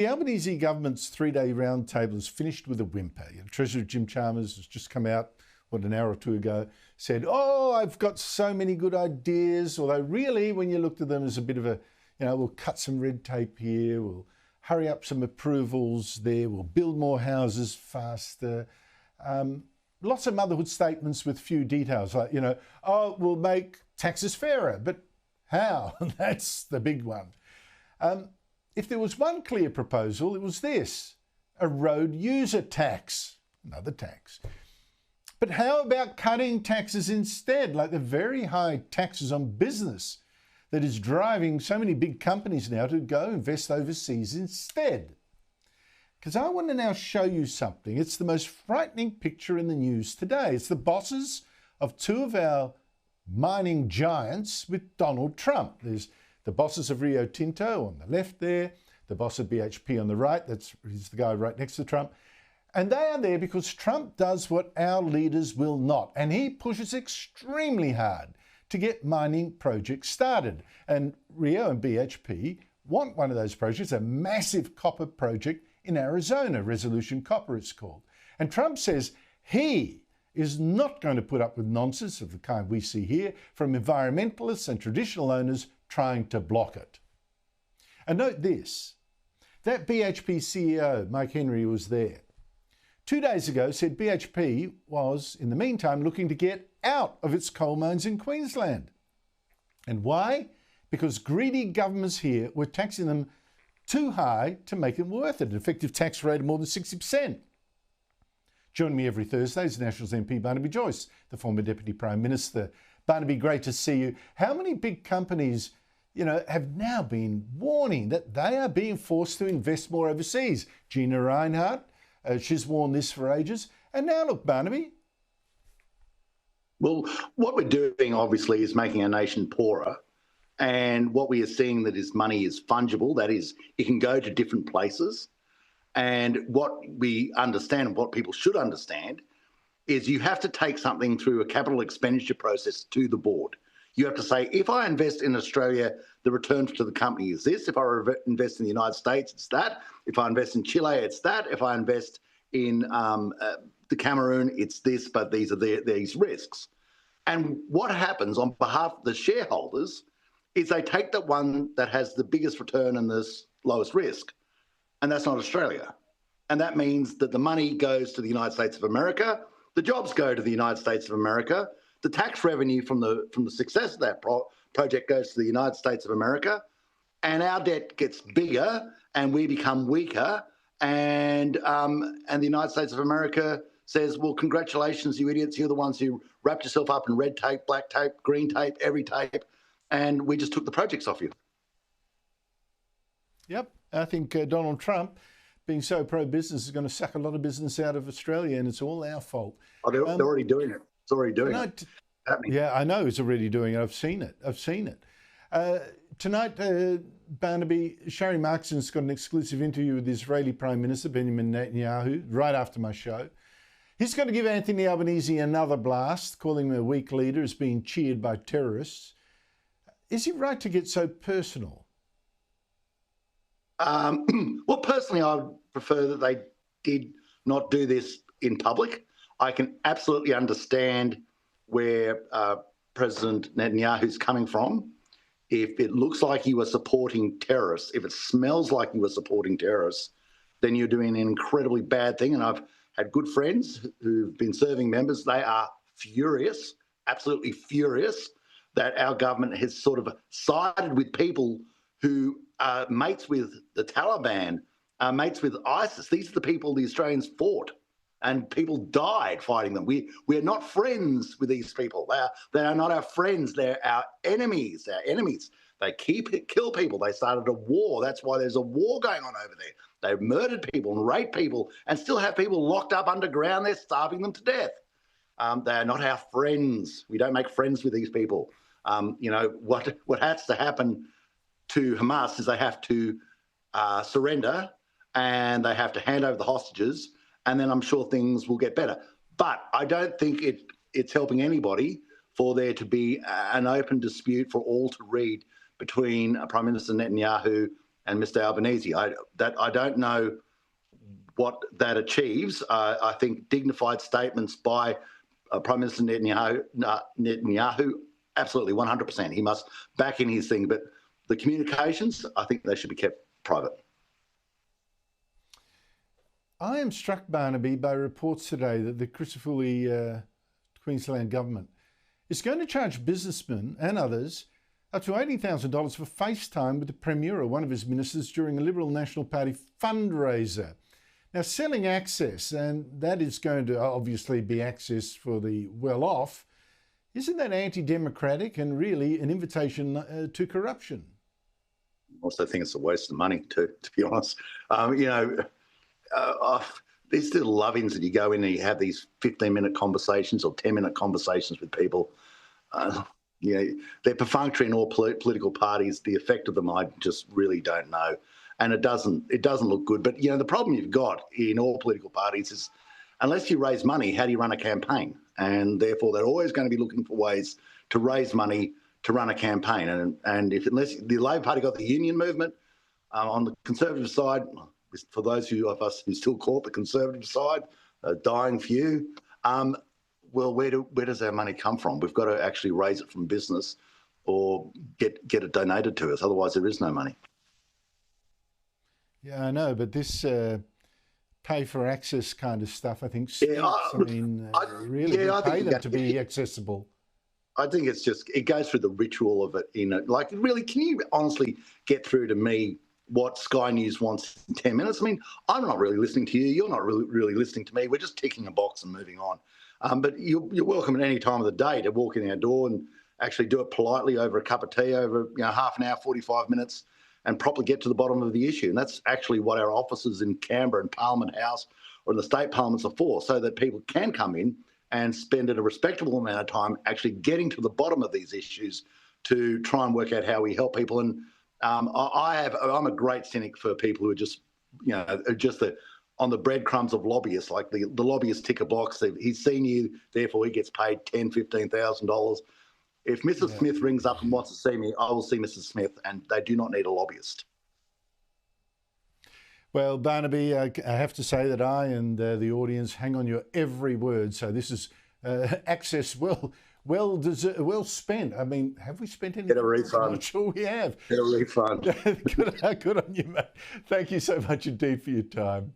The Albanese government's three-day roundtable has finished with a whimper. Treasurer Jim Chalmers has just come out, an hour or two ago, said, "Oh, I've got so many good ideas," although really, when you looked at them as a bit of a, we'll cut some red tape here, we'll hurry up some approvals there, we'll build more houses faster. Lots of motherhood statements with few details, like, oh, we'll make taxes fairer, but how? That's the big one. If there was one clear proposal, it was this: a road user tax, another tax. But how about cutting taxes instead, like the very high taxes on business that is driving so many big companies now to go invest overseas instead? Because I want to now show you something. It's the most frightening picture in the news today. It's the bosses of two of our mining giants with Donald Trump. There's the bosses of Rio Tinto on the left there, the boss of BHP on the right, he's the guy right next to Trump. And they are there because Trump does what our leaders will not. And he pushes extremely hard to get mining projects started. And Rio and BHP want one of those projects, a massive copper project in Arizona, Resolution Copper it's called. And Trump says he is not going to put up with nonsense of the kind we see here from environmentalists and traditional owners trying to block it. And note this, that BHP CEO, Mike Henry, was there. 2 days ago said BHP was, in the meantime, looking to get out of its coal mines in Queensland. And why? Because greedy governments here were taxing them too high to make it worth it, an effective tax rate of more than 60%. Join me every Thursday as Nationals MP Barnaby Joyce, the former Deputy Prime Minister. Barnaby, great to see you. How many big companies, have now been warning that they are being forced to invest more overseas? Gina Reinhardt, she's warned this for ages. And now look, Barnaby. Well, what we're doing, obviously, is making our nation poorer. And what we are seeing that is money is fungible. That is, it can go to different places. And what we understand, and what people should understand, is you have to take something through a capital expenditure process to the board. You have to say, if I invest in Australia, the return to the company is this. If I invest in the United States, it's that. If I invest in Chile, it's that. If I invest in the Cameroon, it's this, but these are these risks. And what happens on behalf of the shareholders is they take the one that has the biggest return and the lowest risk, and that's not Australia. And that means that the money goes to the United States of America, the jobs go to the United States of America, the tax revenue from the success of that project goes to the United States of America, and our debt gets bigger and we become weaker, and the United States of America says, well, congratulations, you idiots, you're the ones who wrapped yourself up in red tape, black tape, green tape, every tape, and we just took the projects off you. Yep, I think Donald Trump, being so pro-business, is going to suck a lot of business out of Australia, and it's all our fault. Oh, they're already doing it. It's already doing it. Yeah, I know it's already doing it. I've seen it. Tonight, Barnaby, Sharry Markson's got an exclusive interview with the Israeli Prime Minister, Benjamin Netanyahu, right after my show. He's going to give Anthony Albanese another blast, calling him a weak leader as being cheered by terrorists. Is he right to get so personal? Well, personally, I would prefer that they did not do this in public. I can absolutely understand where President Netanyahu's coming from. If it looks like you are supporting terrorists, if it smells like you are supporting terrorists, then you're doing an incredibly bad thing. And I've had good friends who've been serving members. They are furious, absolutely furious, that our government has sort of sided with people who are mates with the Taliban, mates with ISIS. These are the people the Australians fought, and people died fighting them. We are not friends with these people. They are not our friends. They're our enemies. They kill people. They started a war. That's why there's a war going on over there. They've murdered people and raped people and still have people locked up underground. They're starving them to death. They are not our friends. We don't make friends with these people. What has to happen to Hamas is they have to surrender and they have to hand over the hostages, and then I'm sure things will get better. But I don't think it's helping anybody for there to be an open dispute for all to read between Prime Minister Netanyahu and Mr Albanese. I don't know what that achieves. I think dignified statements by Prime Minister Netanyahu, absolutely 100%. He must back in his thing. But the communications, I think they should be kept private. I am struck, Barnaby, by reports today that the Crisafulli Queensland government is going to charge businessmen and others up to $80,000 for FaceTime with the Premier or one of his ministers during a Liberal National Party fundraiser. Now, selling access, and that is going to obviously be access for the well-off, isn't that anti-democratic and really an invitation to corruption? I also think it's a waste of money, to be honest. These little love-ins that you go in and you have these 15-minute conversations or 10-minute conversations with people, they're perfunctory in all political parties. The effect of them, I just really don't know. And it doesn't look good. But, the problem you've got in all political parties is unless you raise money, how do you run a campaign? And therefore, they're always going to be looking for ways to raise money to run a campaign. And unless the Labor Party got the union movement, on the Conservative side, for those of us who still call it the Conservative side, a dying few, well, where does our money come from? We've got to actually raise it from business or get it donated to us. Otherwise, there is no money. Yeah, I know, but this pay for access kind of stuff, I think, stinks. Really pay them to be accessible. I think it goes through the ritual of it. Really, can you honestly get through to me what Sky News wants in 10 minutes? I mean, I'm not really listening to you. You're not really listening to me. We're just ticking a box and moving on. But you're welcome at any time of the day to walk in our door and actually do it politely over a cup of tea, over half an hour, 45 minutes, and properly get to the bottom of the issue. And that's actually what our offices in Canberra and Parliament House or in the state parliaments are for, so that people can come in and spend a respectable amount of time actually getting to the bottom of these issues to try and work out how we help people. And I'm a great cynic for people who are just on the breadcrumbs of lobbyists. Like the lobbyists tick a box. He's seen you, therefore he gets paid $10,000, $15,000. If Mrs. Smith rings up and wants to see me, I will see Mrs. Smith, and they do not need a lobbyist. Well, Barnaby, I have to say that I and the audience hang on your every word. So this is access well spent. I mean, have we spent any? Get a refund. I'm not sure we have. Get a refund. Good on you, mate. Thank you so much indeed for your time.